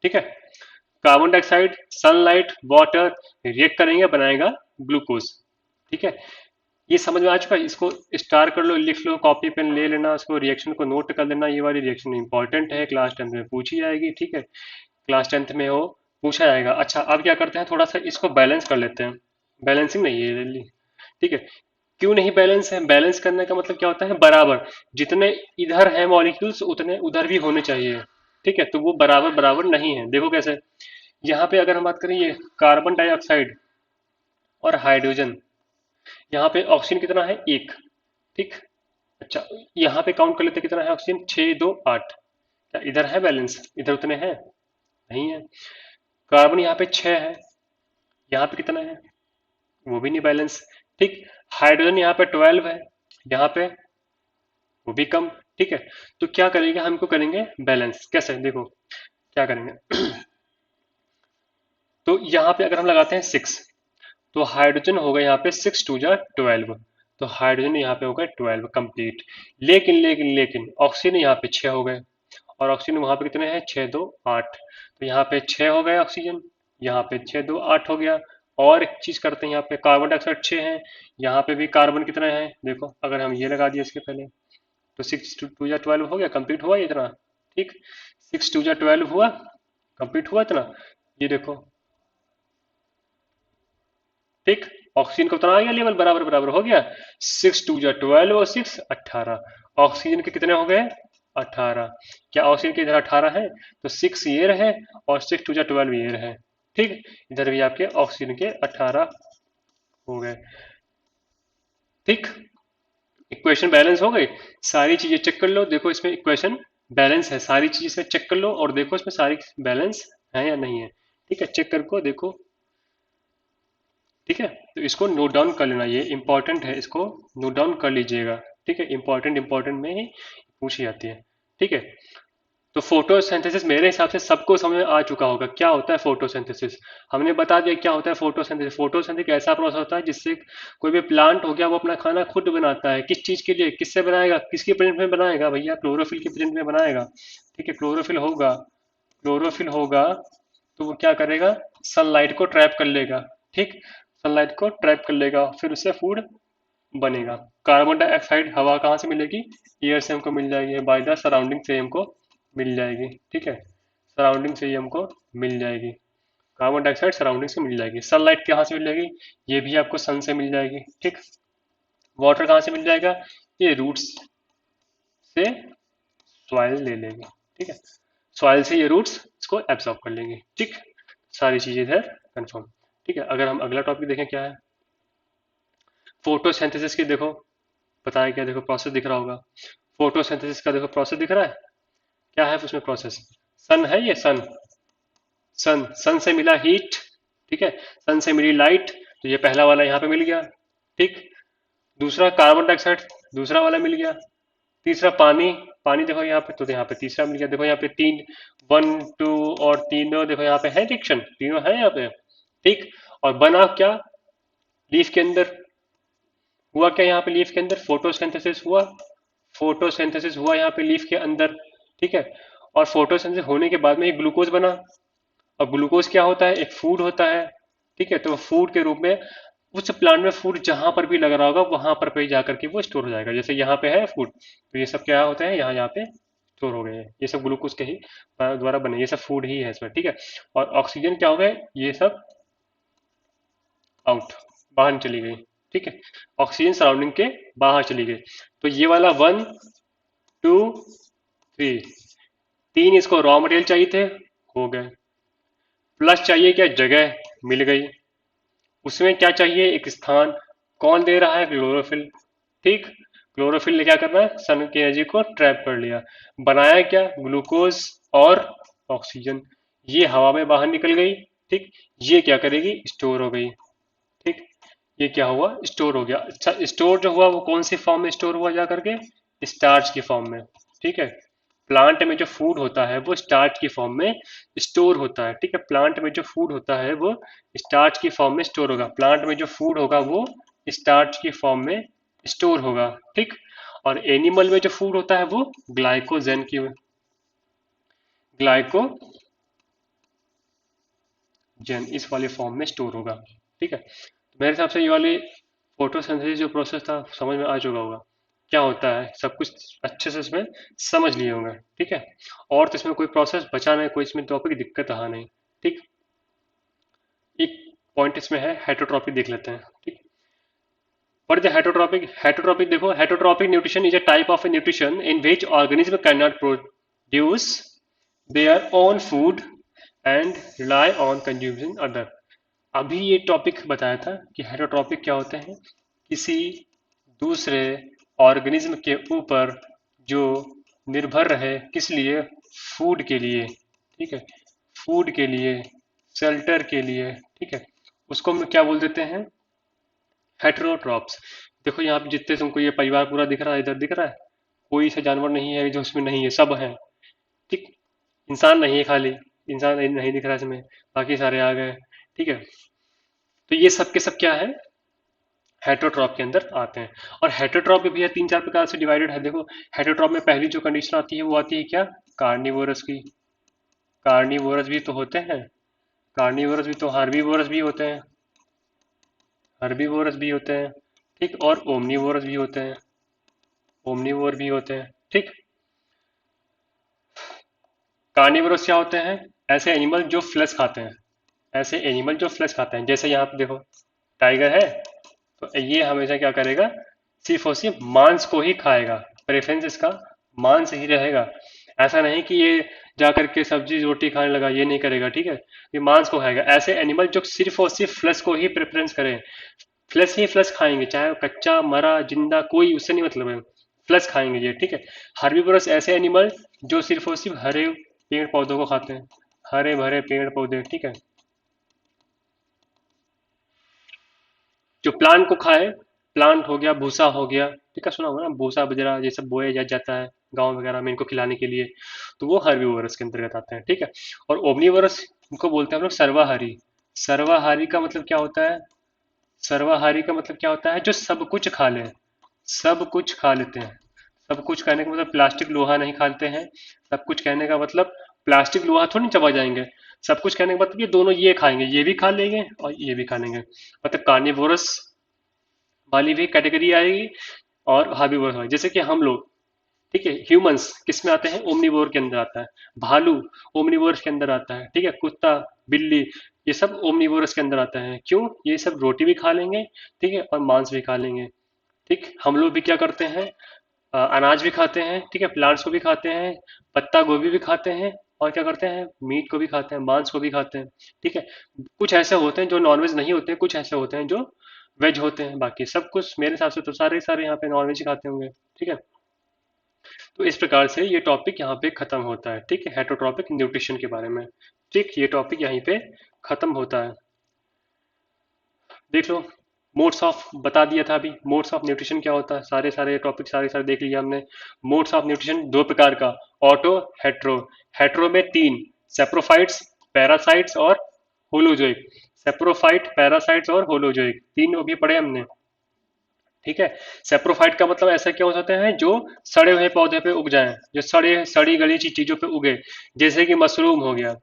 ठीक है, carbon dioxide, sunlight, water react करेंगे, बनाएगा ग्लूकोज। ठीक है, ये समझ में आ चुका है, इसको स्टार कर लो, लिख लो, कॉपी पेन ले लेना, उसको रिएक्शन को नोट कर लेना, ये वाली रिएक्शन इंपॉर्टेंट है, क्लास 10th में पूछी जाएगी। ठीक है, क्लास 10th में वो पूछा जाएगा। अच्छा, अब क्या करते हैं, थोड़ा सा इसको बैलेंस कर लेते हैं, बैलेंसिंग नहीं है ये। ठीक है, क्यों नहीं बैलेंस है, बैलेंस करने का मतलब क्या होता है, बराबर, जितने इधर है मॉलिक्यूल्स उतने उधर भी होने चाहिए। ठीक है, तो वो बराबर बराबर नहीं है, देखो कैसे, यहाँ पे अगर हम बात करें, ये कार्बन डाइऑक्साइड और हाइड्रोजन, यहाँ पे ऑक्सीजन कितना है, एक। ठीक, अच्छा, यहाँ पे काउंट कर लेते हैं कितना है ऑक्सीजन, 6 2 8, क्या इधर है बैलेंस, इधर उतने हैं, नहीं है। कार्बन यहाँ पे 6 है, यहाँ पे कितना है, वो भी नहीं बैलेंस। ठीक, हाइड्रोजन यहाँ पे 12 है, यहाँ पे वो भी कम। ठीक है, तो क्या करेंगे, हमको करेंगे बैलेंस, कैसे देखो क्या करेंगे, तो यहाँ पे अगर हम लगाते हैं 6, तो हाइड्रोजन होगा यहाँ पे 6 2 जा 12, तो हाइड्रोजन यहाँ पे होगा 12 कंप्लीट। लेकिन ऑक्सीजन यहाँ पे 6 हो गए, और ऑक्सीजन वहां पे कितने हैं, 6 2 8, तो यहाँ पे 6 हो गए ऑक्सीजन, यहाँ पे 6 2 8 हो गया। और एक चीज करते हैं, यहाँ पे कार्बन डाइऑक्साइड 6 है, यहाँ पे भी कार्बन कितने हैं, देखो अगर हम ये लगा दिए इसके पहले, तो 6 2 जा 12 हो गया, कंप्लीट हुआ ये इतना। ठीक, 6 2 जा 12 हुआ, कंप्लीट हुआ इतना, ये देखो। ठीक, ऑक्सीजन का उतना आ गया लेवल, बराबर बराबर हो गया। 6 2 12 और 6 18। ऑक्सीजन के कितने हो गए? 18। क्या ऑक्सीजन के इधर 18 है? तो 6 ये रहे और 6 2 12 ये रहे। ठीक, इधर भी आपके ऑक्सीजन के 18 हो गए। ठीक, इक्वेशन बैलेंस हो गई। सारी चीजें चेक कर लो, देखो इसमें इक्वेशन बैलेंस है, सारी चीजें इसमें चेक कर लो और देखो इसमें सारी बैलेंस है या नहीं है। ठीक है, चेक करके देखो। ठीक है, तो इसको नोट डाउन कर लेना, ये इंपॉर्टेंट है, इसको नोट डाउन कर लीजिएगा। ठीक है, इंपॉर्टेंट इंपॉर्टेंट में ही पूछी जाती है। ठीक है, तो फोटोसिंथेसिस मेरे हिसाब से सबको समझ में आ चुका होगा क्या होता है फोटोसिंथेसिस। हमने बता दिया क्या होता है फोटोसिंथेसिस। फोटोसिंथेसिस एक ऐसा प्रोसेस होता है जिससे कोई भी प्लांट हो गया वो अपना खाना खुद बनाता है। किस चीज के लिए, किससे बनाएगा, किसकी प्रेजेंट में बनाएगा भैया? क्लोरोफिल की प्रेजेंट में बनाएगा। ठीक है, क्लोरोफिल होगा, क्लोरोफिल होगा तो वो क्या करेगा? सनलाइट को ट्रैप कर लेगा। ठीक, सनलाइट को ट्रैप कर लेगा, फिर उससे फूड बनेगा। कार्बन डाइऑक्साइड हवा कहाँ से मिलेगी? एयर से हमको मिल जाएगी, बाय द सराउंडिंग से हमको मिल जाएगी। ठीक है, सराउंडिंग से ही हमको मिल जाएगी। कार्बन डाइऑक्साइड सराउंडिंग से मिल जाएगी। सनलाइट कहाँ से मिल जाएगी? ये भी आपको सन से मिल जाएगी। ठीक, वाटर कहाँ से मिल जाएगा? ये रूट्स से सॉइल ले लेंगे। ठीक है, सॉइल से ये रूट्स इसको एब्सॉर्ब कर लेंगे। ठीक, सारी चीजें इधर कंफर्म। ठीक है, अगर हम अगला टॉपिक देखें क्या है, फोटोसिंथेसिस की देखो बताया क्या, देखो प्रोसेस दिख रहा होगा। फोटोसिंथेसिस का देखो प्रोसेस दिख रहा है, क्या है उसमें प्रोसेस? सन है, ये सन, सन से मिला हीट। ठीक है, सन से मिली लाइट, तो ये पहला वाला यहाँ पे मिल गया। ठीक, दूसरा कार्बन डाइऑक्साइड, दूसरा वाला मिल गया। तीसरा पानी, पानी देखो यहाँ पे, तो यहाँ पे तीसरा मिल गया। देखो यहाँ पे तीन, 1 2 और तीनों देखो यहाँ पे है रिएक्शन, तीनों है यहाँ पे। ठीक, और बना क्या लीफ के अंदर? हुआ क्या यहाँ पे लीफ के अंदर? फोटोसिंथेसिस हुआ, फोटोसिंथेसिस हुआ यहाँ पे लीफ के अंदर। ठीक है, और फोटोसिंथेसिस होने के बाद में एक ग्लूकोज बना। और ग्लूकोज क्या होता है? एक फूड होता है। ठीक है, तो फूड के रूप में उस प्लांट में फूड जहां पर भी लग रहा होगा वहां पर पे जाकर के वो स्टोर हो जाएगा। जैसे यहाँ पे है फूड, तो ये सब क्या होते हैं, यहाँ यहाँ पे स्टोर हो गए हैं। ये सब ग्लूकोज के ही द्वारा बने, ये सब फूड ही है इसमें। ठीक है, और ऑक्सीजन क्या हो गए? ये सब आउट, बाहर चली गई। ठीक है, ऑक्सीजन सराउंडिंग के बाहर चली गई। तो ये वाला 1 2 3, तीन इसको रॉ मटेरियल चाहिए थे, हो गए। प्लस चाहिए क्या? जगह मिल गई। उसमें क्या चाहिए? एक स्थान। कौन दे रहा है? क्लोरोफिल। ठीक, क्लोरोफिल ने क्या करना है? सन की एनर्जी को ट्रैप कर लिया। बनाया क्या? ग्लूकोज और ऑक्सीजन। ये हवा में बाहर निकल गई। ठीक, ये क्या करेगी? स्टोर हो गई। ठीक, ये क्या हुआ? स्टोर हो गया। अच्छा, स्टोर जो हुआ वो कौन सी फॉर्म में स्टोर हुआ जा करके? स्टार्च की फॉर्म में। ठीक है, प्लांट में जो फूड होता है वो स्टार्च की फॉर्म में स्टोर होता है। ठीक है, प्लांट में जो फूड होता है वो स्टार्च की फॉर्म में स्टोर होगा। प्लांट में जो फूड होगा वो स्टार्च की फॉर्म में स्टोर होगा। ठीक, और एनिमल में जो फूड होता है वो ग्लाइकोजन की, ग्लाइकोजन इस वाले फॉर्म में स्टोर होगा। ठीक है, तो मेरे हिसाब से ये वाली फोटोसिंथेसिस जो प्रोसेस था समझ में आ चुका होगा क्या होता है, सब कुछ अच्छे से इसमें समझ लिए होंगे। ठीक है, और तो इसमें कोई प्रोसेस बचा नहीं, कोई इसमें टॉपिक दिक्कत रहा नहीं। ठीक, एक पॉइंट इसमें है हेटरोट्रॉपिक, देख लेते हैं। ठीक, what is the heterotropic? Heterotropic देखो, heterotropic nutrition is a type of a nutrition in which organism cannot produce their own food and rely on consuming other। अभी ये टॉपिक बताया था कि हेटरोट्रॉपिक क्या होते हैं, किसी दूसरे ऑर्गेनिज्म के ऊपर जो निर्भर रहे, किस लिए? फूड के लिए। ठीक है, फूड के लिए, शेल्टर के लिए। ठीक है, उसको हम क्या बोल देते हैं? हेटरोट्रॉप्स। देखो यहाँ पे जितने तुमको ये परिवार पूरा दिख रहा है, इधर दिख रहा है, कोई सा जानवर नहीं है जो इसमें नहीं है, सब है। ठीक, इंसान नहीं है खाली, इंसान नहीं दिख रहा है इसमें, बाकी सारे आ गए। ठीक है, तो ये सब के सब क्या है? हेटरोट्रॉप के अंदर आते हैं। और हेटरोट्रॉप भी है, तीन चार प्रकार से डिवाइडेड है। देखो, हेटरोट्रॉप में पहली जो कंडीशन आती है वो आती है क्या? कार्निवोरस की। कार्निवोरस भी तो होते हैं, कार्निवोरस भी तो, हार्बीवोरस भी होते हैं, हर्बीवोरस भी होते हैं। ठीक, और ओमनीवोरस भी होते हैं, ओमनीवोर भी होते हैं। ठीक, कार्निवोरस क्या होते हैं? ऐसे एनिमल जो फ्लेश खाते हैं, ऐसे एनिमल जो फ्लेश खाते हैं। जैसे यहाँ पे देखो टाइगर है तो ये हमेशा क्या करेगा, सिर्फ और सिर्फ मांस को ही खाएगा, प्रेफरेंस इसका मांस ही रहेगा। ऐसा नहीं कि ये जा करके सब्जी रोटी खाने लगा, ये नहीं करेगा, ठीक है, ये मांस को खाएगा। ऐसे एनिमल जो सिर्फ और सिर्फ फ्लैश को ही प्रेफरेंस करें, फ्लैश ही फ्लैश खाएंगे, चाहे वो कच्चा मरा जिंदा कोई उससे नहीं मतलब है, फ्लैश खाएंगे ये, ठीक है। हर्बीवोरस ऐसे एनिमल जो सिर्फ और सिर्फ हरे पेड़ पौधों को खाते हैं, हरे भरे पेड़ पौधे, ठीक है। जो प्लांट को खाए, प्लांट हो गया, भूसा हो गया, ठीक है, सुना होगा ना, भूसा बजरा ये सब बोया जाता है गांव वगैरह में इनको खिलाने के लिए, तो वो हर्बीवोरस के अंतर्गत आते हैं, ठीक है। और ओमनीवोरस इनको बोलते हैं हम लोग सर्वाहारी। सर्वाहारी का मतलब क्या होता है, सर्वाहारी का मतलब क्या होता है, जो सब कुछ खा ले, सब कुछ खा लेते हैं। सब कुछ कहने का मतलब प्लास्टिक लोहा नहीं खाते हैं, सब कुछ कहने का मतलब प्लास्टिक लोहा थोड़ी चबा जाएंगे। सब कुछ कहने का मतलब ये दोनों ये खाएंगे, ये भी खा लेंगे और ये भी खा लेंगे, मतलब कार्निवोरस वाली भी कैटेगरी आएगी और हार्बीवोरस वाली, जैसे कि हम लोग, ठीक है, ह्यूमंस किस में आते हैं, ओमनीवोर के अंदर आता है। भालू ओमनीवोरस के अंदर आता है, ठीक है, कुत्ता, बिल्ली, ये सब ओमनीवोरस के अंदर आता है। क्यों, ये सब रोटी भी खा लेंगे, ठीक है, और मांस भी खा लेंगे। ठीक, हम लोग भी क्या करते हैं, अनाज भी खाते हैं, ठीक है, प्लांट्स को भी खाते हैं, पत्ता गोभी भी खाते हैं, और क्या करते हैं, मीट को भी खाते हैं, मांस को भी खाते हैं, ठीक है। कुछ ऐसे होते हैं जो नॉनवेज नहीं होते हैं, कुछ ऐसे होते हैं जो वेज होते हैं, बाकी सब कुछ मेरे हिसाब से तो सारे सारे यहाँ पे नॉनवेज ही खाते होंगे, ठीक है। तो इस प्रकार से ये टॉपिक यहाँ पे खत्म होता है, ठीक है, हेटरोट्रॉपिक न्यूट्रिशन के बारे में। ठीक, ये टॉपिक यहीं पे खत्म होता है। देख लो, मोड्स ऑफ बता दिया था अभी, मोड्स ऑफ न्यूट्रिशन क्या होता है, सारे सारे टॉपिक सारे सारे देख लिया हमने। मोड्स ऑफ न्यूट्रिशन दो प्रकार का, ऑटो, हेट्रो। हेट्रो में तीन, सेप्रोफाइट्स, पैरासाइट्स और होलोजोइक। सेप्रोफाइट, पैरासाइट्स और होलोजोइक, तीन अभी पढ़े हमने, ठीक है। सेप्रोफाइट का मतलब ऐसा क्या हो सकते हैं, जो सड़े हुए पौधे पे उग जाएं, जो सड़ी गली चीजों पे उगे, जैसे कि मशरूम हो गया।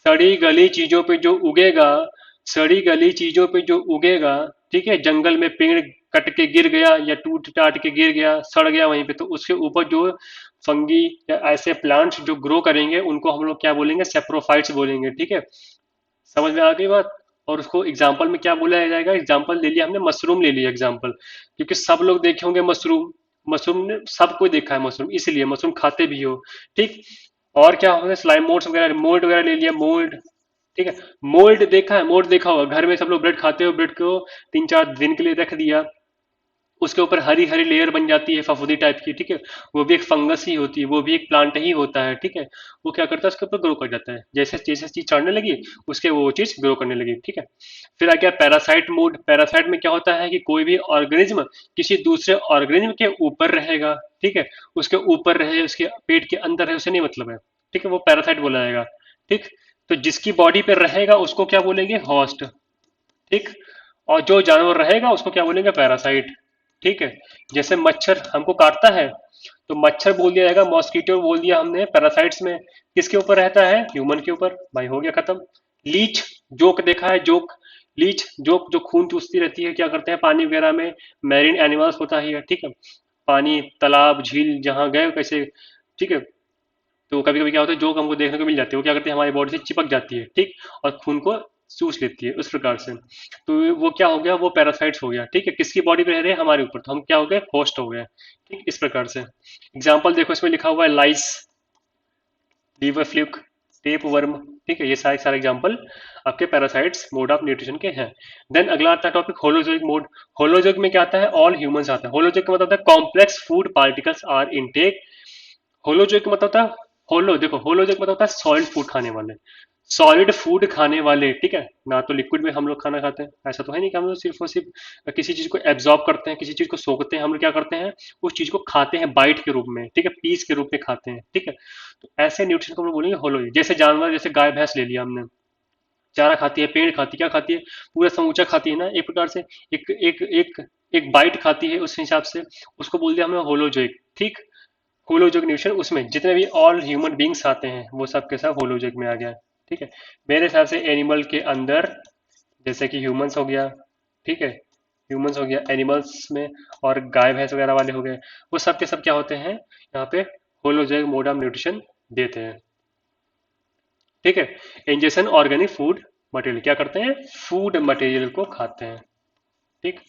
सड़ी गली चीजों पे जो उगेगा, सड़ी गली चीजों पे जो उगेगा, ठीक है, जंगल में पेड़ कट के गिर गया या टूट टाट के गिर गया, सड़ गया वहीं पे, तो उसके ऊपर जो फंगी या ऐसे प्लांट्स जो ग्रो करेंगे उनको हम लोग क्या बोलेंगे, सेप्रोफाइट्स बोलेंगे, ठीक है। समझ में आ गई बात। और उसको एग्जाम्पल में क्या बोला जाएगा, एग्जाम्पल ले लिया हमने, मशरूम ले लिया एग्जाम्पल, क्योंकि सब लोग देखे होंगे मशरूम, मशरूम ने सबको देखा है मशरूम, इसलिए मशरूम खाते भी हो, ठीक। और क्या होगा, स्लाइम मोड्स वगैरह, मोल्ड वगैरह ले लिया, मोल्ड, ठीक है। मोल्ड देखा है, मोल्ड देखा होगा, घर में सब लोग ब्रेड खाते हो, ब्रेड को 3-4 दिन के लिए रख दिया, उसके ऊपर हरी हरी लेयर बन जाती है फफूंदी टाइप की, ठीक है। वो भी एक फंगस ही होती है, वो भी एक प्लांट ही होता है, ठीक है। वो क्या करता है, उसके ऊपर ग्रो कर जाता है, जैसे जैसे चीज चढ़ने लगी उसके वो चीज ग्रो करने लगी, ठीक है। फिर आ गया पैरासाइट मोड। पैरासाइट में क्या होता है कि कोई भी ऑर्गेनिज्म किसी दूसरे ऑर्गेनिज्म के ऊपर रहेगा, ठीक है, उसके ऊपर रहे, उसके पेट के अंदर रहे, उसे नहीं मतलब है, ठीक है, वो पैरासाइट बोला जाएगा, ठीक। तो जिसकी बॉडी पे रहेगा उसको क्या बोलेंगे, होस्ट, ठीक। और जो जानवर रहेगा उसको क्या बोलेंगे, पैरासाइट, ठीक है। जैसे मच्छर हमको काटता है तो मच्छर बोल दिया जाएगा, मॉस्किटो बोल दिया हमने पैरासाइट्स में, किसके ऊपर रहता है, ह्यूमन के ऊपर, भाई हो गया खत्म। लीच, जोक देखा है, जोक, लीच जोक जो खून चूसती रहती है, क्या करते हैं पानी वगैरह में, मैरीन एनिमल्स होता ही है, ठीक है, पानी तालाब झील जहाँ गए कैसे, ठीक है। तो कभी कभी क्या होता है, जोक हमको देखने को मिल जाती है, वो क्या करती है, हमारी बॉडी से चिपक जाती है, ठीक, और खून को चूस लेती है उस प्रकार से। तो वो क्या हो गया, वो पैरासाइट्स हो गया, ठीक है, किसकी बॉडी पे रह रहे हैं, हमारे ऊपर, तो हम क्या हो गए, होस्ट हो गए, ठीक, इस प्रकार से। एग्जाम्पल देखो, इसमें लिखा हुआ है लाइस, लीवर फ्लूक, टेप वर्म, ठीक है, ये सारे सारे एग्जाम्पल आपके पैरासाइट्स मोड ऑफ न्यूट्रिशन के हैं। देन अगला आता है टॉपिक होलोजोइक मोड। होलोजोइक में क्या आता है, ऑल ह्यूमंस आता है। होलोजोइक का मतलब होता है complex food particles are intake. Holozoic का मतलब होता है, होलो देखो, होलोजोइक का मतलब होता है सॉलिड फूड खाने वाले, सॉलिड फूड खाने वाले, ठीक है ना, तो लिक्विड में हम लोग खाना खाते हैं, ऐसा तो है नहीं कि हम लोग सिर्फ और सिर्फ किसी चीज को एब्जॉर्ब करते हैं, किसी चीज को सोखते हैं, हम लोग क्या करते हैं, उस चीज को खाते हैं बाइट के रूप में, ठीक है, पीस के रूप में खाते हैं, ठीक है। तो ऐसे न्यूट्रिशन को हम लोग बोलेंगे होलो। जैसे जानवर, जैसे गाय भैंस ले लिया हमने, चारा खाती है, पेड़ खाती है, क्या खाती है, पूरा समूचा खाती है ना, एक प्रकार से एक एक एक एक बाइट खाती है, उस हिसाब से उसको बोल दिया हमने होलोजोइक, ठीक। होलोजोइक न्यूट्रिशन, उसमें जितने भी ऑल ह्यूमन बींग्स आते हैं वो सब के सब होलोजोइक में आ गया, ठीक है। मेरे हिसाब से एनिमल के अंदर, जैसे कि ह्यूमंस हो गया, ठीक है, ह्यूमंस हो गया एनिमल्स में, और गाय भैंस वगैरह वाले हो गए, वो सब के सब क्या होते हैं, यहाँ पे होलोजोइक मोड ऑफ न्यूट्रिशन देते हैं, ठीक है। इंजेक्शन ऑर्गेनिक फूड मटेरियल, क्या करते हैं, फूड मटेरियल को खाते हैं, ठीक।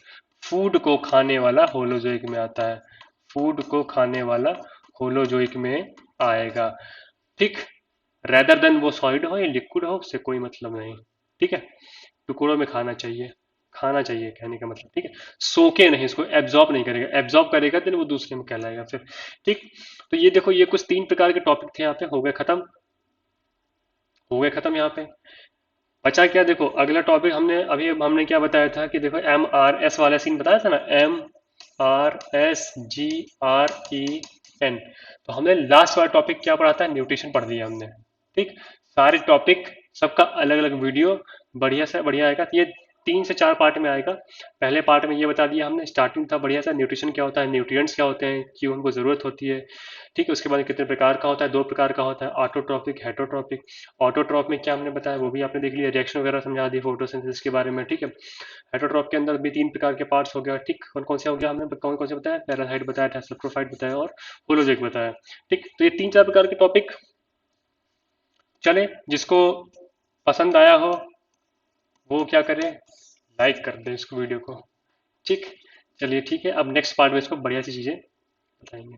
फूड को खाने वाला होलोजोइक में आता है, फूड को खाने वाला होलोजोइक में आएगा। ठीक। रेदर देन वो सॉलिड हो या लिक्विड हो उससे कोई मतलब नहीं। ठीक है। टुकड़ों में खाना चाहिए, खाना चाहिए कहने का मतलब। ठीक है। सोके नहीं, इसको एब्जॉर्ब नहीं करेगा, एब्जॉर्ब करेगा तो वो दूसरे में कहलाएगा फिर। ठीक। तो ये देखो, ये कुछ 3 प्रकार के टॉपिक थे यहाँ पे, हो गए खत्म, हो गए खत्म यहाँ पे। बचा क्या, देखो अगला टॉपिक हमने अभी हमने क्या बताया था कि देखो MRS वाला सीन बताया था ना, MRSGREN। तो हमने लास्ट वाला टॉपिक क्या पढ़ा था, न्यूट्रिशन पढ़ लिया हमने। ठीक। सारे टॉपिक सबका अलग अलग वीडियो बढ़िया से बढ़िया आएगा, ये 3 से 4 पार्ट में आएगा। पहले पार्ट में ये बता दिया हमने, स्टार्टिंग था बढ़िया सा, न्यूट्रिशन क्या होता है, न्यूट्रिएंट्स क्या होते हैं, क्यों उनको जरूरत होती है। ठीक है। उसके बाद कितने प्रकार का होता है, 2 प्रकार का होता है, ऑटोट्रॉपिक हेटरोट्रॉपिक। ऑटोट्रॉप में क्या हमने बताया वो भी आपने देख लिया, रिएक्शन वगैरह समझा दी फोटोसिंथेसिस के बारे में। ठीक है। हेटरोट्रॉप के अंदर भी 3 प्रकार के पार्ट्स हो गया। ठीक। कौन कौन से हो गया, हमने कौन कौन से बताया, पैरासाइट बताया था, सैप्रोफाइट बताया और होलोजोइक बताया। ठीक। तो ये 3 4 प्रकार के टॉपिक चले, जिसको पसंद आया हो वो क्या करे, लाइक कर दे इसको, वीडियो को। ठीक। चलिए ठीक है, अब नेक्स्ट पार्ट में इसको बढ़िया सी चीजें बताएंगे।